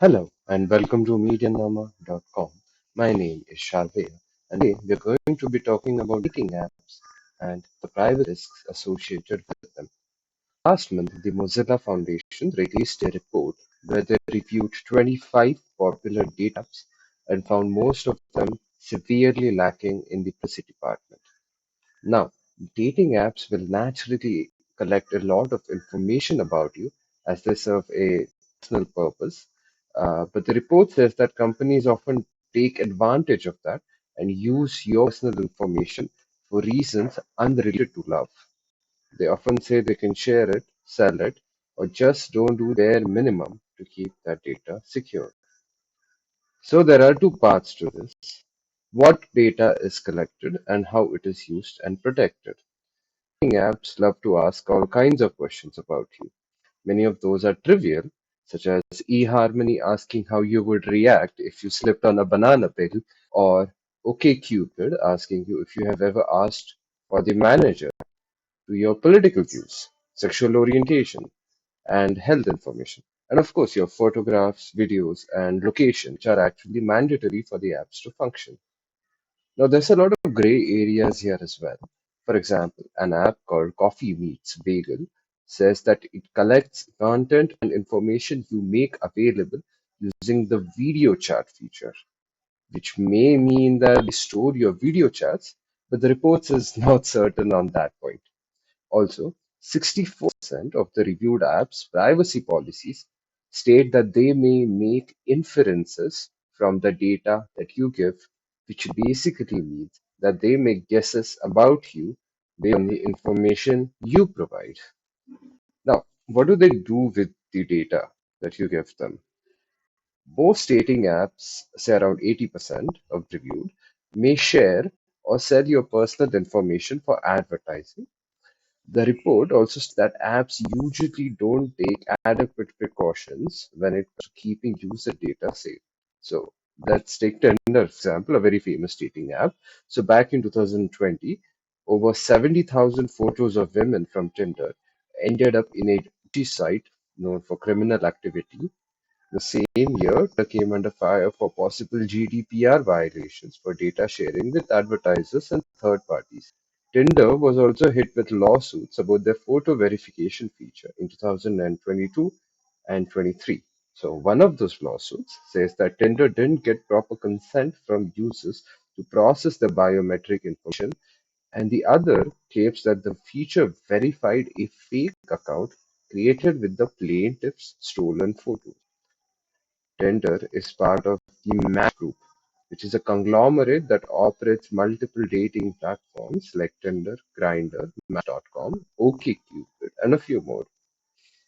Hello and welcome to MediaNama.com. My name is Sharveya and today we're going to be talking about dating apps and the private risks associated with them. Last month, the Mozilla Foundation released a report where they reviewed 25 popular dating apps and found most of them severely lacking in the privacy department. Now, dating apps will naturally collect a lot of information about you as they serve a personal purpose. But the report says that companies often take advantage of that and use your personal information for reasons unrelated to love. They often say they can share it, sell it, or just don't do their minimum to keep that data secure. So there are two parts to this. What data is collected and how it is used and protected. Dating apps love to ask all kinds of questions about you. Many of those are trivial, such as eHarmony asking how you would react if you slipped on a banana peel, or OkCupid asking you if you have ever asked for the manager to your political views, sexual orientation, and health information. And of course, your photographs, videos, and location, which are actually mandatory for the apps to function. Now, there's a lot of gray areas here as well. For example, an app called Coffee Meets Bagel says that it collects content and information you make available using the video chat feature, which may mean that they store your video chats, but the reports is not certain on that point. Also, 64% of the reviewed apps' privacy policies state that they may make inferences from the data that you give, which basically means that they make guesses about you based on the information you provide. Now, what do they do with the data that you give them? Most dating apps, say around 80% of reviewed, may share or sell your personal information for advertising. The report also says that apps usually don't take adequate precautions when it comes to keeping user data safe. So let's take Tinder, for example, a very famous dating app. So back in 2020, over 70,000 photos of women from Tinder ended up in a site known for criminal activity. The same year, Tinder came under fire for possible GDPR violations for data sharing with advertisers and third parties. Tinder was also hit with lawsuits about their photo verification feature in 2022 and 23. So one of those lawsuits says that Tinder didn't get proper consent from users to process the biometric information, and the other claims that the feature verified a fake account created with the plaintiff's stolen photos. Tinder is part of the Match Group, which is a conglomerate that operates multiple dating platforms like Tinder, Grindr, Match.com, OkCupid, and a few more.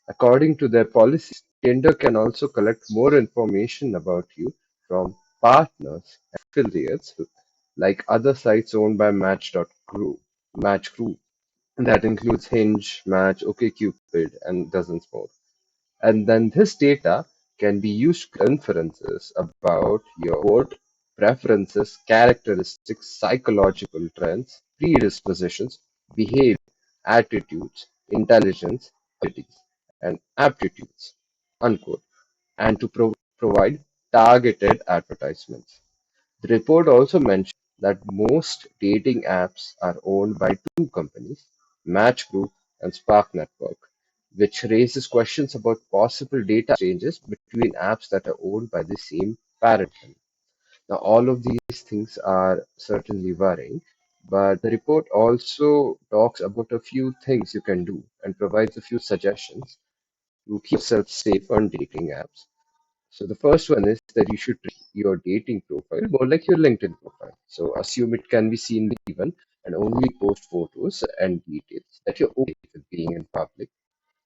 According to their policies, Tinder can also collect more information about you from partners and affiliates like other sites owned by Match Group. That includes Hinge, Match, OkCupid, and dozens more. And then this data can be used to inferences about your quote, preferences, characteristics, psychological trends, predispositions, behavior, attitudes, intelligence, abilities, and aptitudes, unquote, and to provide targeted advertisements. The report also mentioned that most dating apps are owned by two companies, Match Group and Spark Network, which raises questions about possible data exchanges between apps that are owned by the same parent company. Now, all of these things are certainly worrying, but the report also talks about a few things you can do and provides a few suggestions to keep yourself safe on dating apps. So the first one is that you should treat your dating profile more like your LinkedIn profile. So assume it can be seen even and only post photos and details that you're okay with being in public.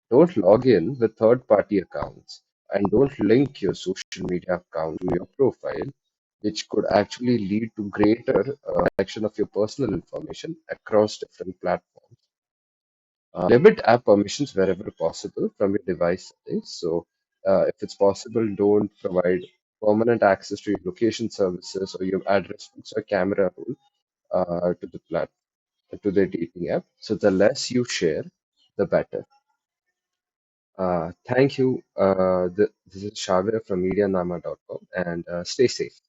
Don't log in with third-party accounts and don't link your social media account to your profile, which could actually lead to greater collection of your personal information across different platforms. Limit app permissions wherever possible from your device settings. So, if it's possible, don't provide permanent access to your location services or your address books or camera roll to the to the dating app. So, the less you share, the better. Thank you. This is Sharveya from MediaNama.com and stay safe.